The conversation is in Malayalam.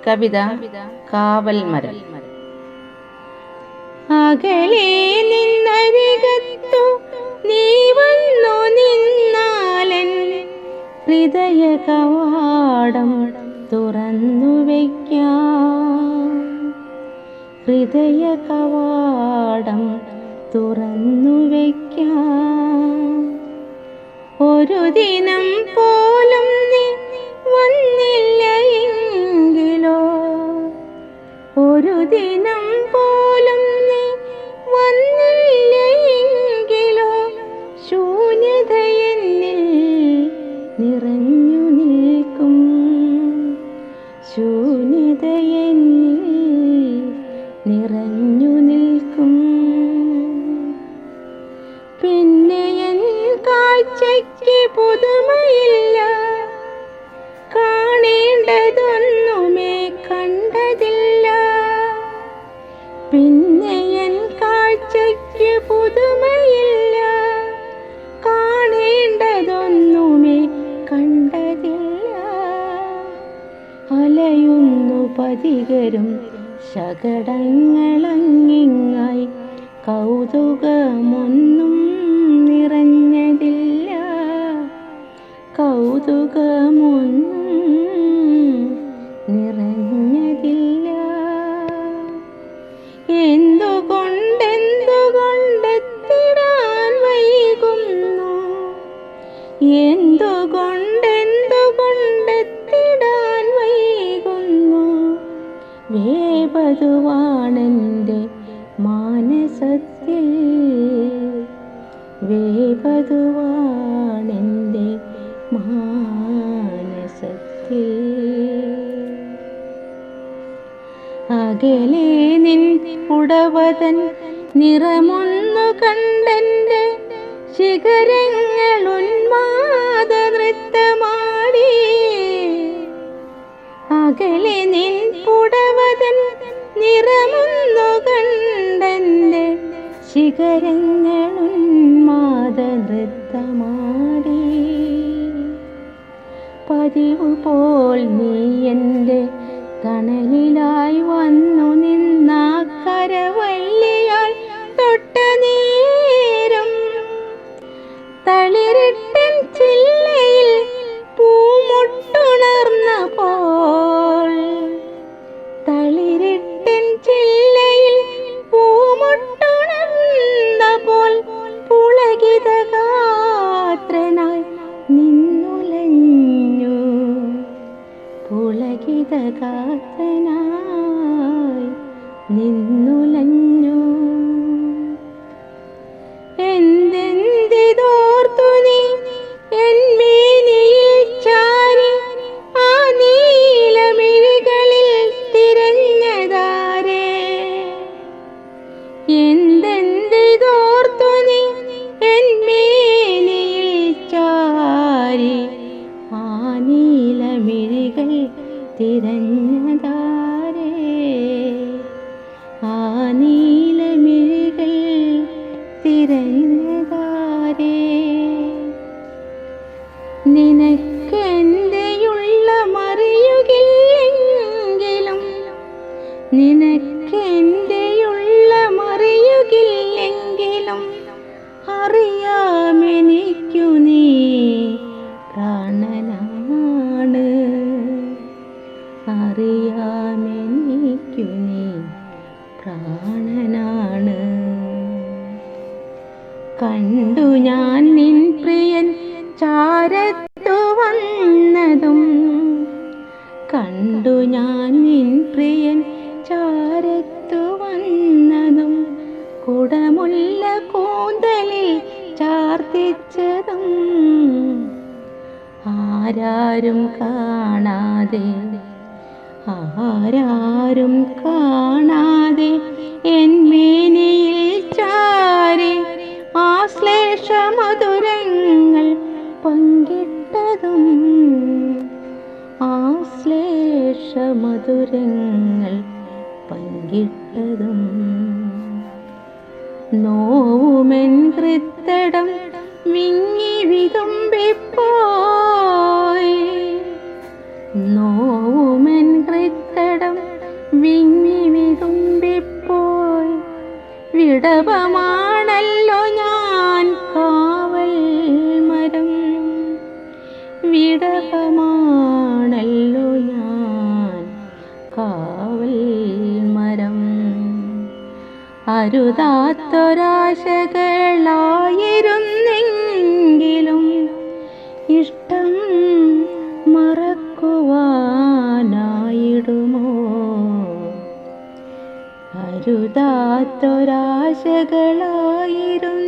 കവിത കാവൽ മരം. അകലെ നിന്നരികത്തു നീ വന്നു നിന്നാലൻ ഹൃദയ കവാടം തുറന്നു വയ്ക്കാം, ഹൃദയ കവാടം തുറന്നു വയ്ക്കാം. ഒരു ദിനം പോലും നീ വന്നില്ല എങ്കിലോ, ഒരു ദിനം പോലും നീ വന്നില്ല എങ്കിലോ ശൂന്യത എന്നിൽ നിറഞ്ഞു നിൽക്കും, ശൂന്യത എന്നിൽ നിറഞ്ഞു നിൽക്കും. പിന്നെ എൻ കാഴ്ചയ്ക്ക് പുതുമയില്ല, കാണേണ്ടതൊന്നുമേ കണ്ടതില്ല. പിന്നെ എൻ കാഴ്ചയ്ക്ക് പുതുമയില്ല, കാണേണ്ടതൊന്നുമേ കണ്ടതില്ല. അലയുന്നു പതികരും ശകടങ്ങളങ്ങിങ്ങായി, കൗതുകമൊന്നും നിറഞ്ഞതില്ല, കൗതുകമൊന്നും നിറഞ്ഞതില്ല. എന്തുകൊണ്ടെത്തിടാൻ വൈകുന്നു, എന്തുകൊണ്ടെത്തിടാൻ വൈകുന്നു. വേപതുവാണെൻ്റെ മാനസത്തിൽ, വേപതുവാണെൻ്റെ മാനസത്തിൽ. അകലെ നിൻ പുടവതൻ നിറമൊന്നു കണ്ടെൻ്റെ ശിഖരങ്ങൾ ഉന്മാദ നൃത്തമാടി. അകലെ നിൻ പുടവതൻ നിറമൊന്നു കണ്ടെൻ്റെ ശിഖരങ്ങൾ ഉന്മാദ നൃത്തമാടി. പതിവ് പോൽ നീ എൻ്റെ തണലിലായി വന്നു നിന്ന കരവള്ളിയാൽ തൊട്ട നേരം, തളിരിട്ടൻ ചില്ലയിൽ പൂമുട്ടുണർന്നപ്പോൾ, തളിരിട്ടൻ ചില്ലയിൽ പൂമുട്ടുണർന്നപ്പോൾ പുളകിതഗാത്രനായി നിന്നുലഞ്ഞു, പുളകിതഗാത്രനായി നിന്നുലഞ്ഞു. എന്തെന്തിതോർത്തു നീ എന്മേനിയിൽ ചാരി ആ നീലമിഴികളിൽ തിരഞ്ഞതാരേ, എന്തെന്തിതോർത്തു നീ എന്മേനിയിൽ ചാരി ആ നീലമിഴികൾ തിരഞ്ഞതാരേ, ആ നീലമിഴികൾ തിരഞ്ഞതാരേ. നിനക്കെൻ്റെയുള്ള മറിയുകില്ലെങ്കിലും, നിനക്കെൻ്റെയുള്ള മറിയുകില്ലെങ്കിലും അറിയാമെനിക്കു നീ പ്രാണനാണ്, അറിയാമെനിക്കു നീ പ്രാണനാണ്. കണ്ടു ഞാൻ നിൻ പ്രിയൻ ചാരത്തു വന്നതും, കണ്ടു ഞാൻ നിൻ പ്രിയൻ ചാരത്തു വന്നതും, കുടമുല്ല കൂന്തലിൽ ചാർത്തിച്ചതും. ആരാരും കാണാതെ, ആരാരും കാണാതെ എന്മേനിയിൽ ചാരി ആശ്ലേഷമധുരങ്ങൾ പങ്കിട്ടതും, ആശ്ലേഷമധുരങ്ങൾ പങ്കിട്ടതും. നോവുമെൻ ഹൃത്തടം വിങ്ങി വിതുമ്പിപ്പോയി, നോവുമെൻ ഹൃത്തടം അരുതാത്തൊരാശകളായിരുന്നെങ്കിലും ഇഷ്ടം മറക്കുവാനായിടുമോ? അരുതാത്തൊരാശകളായിരുന്നു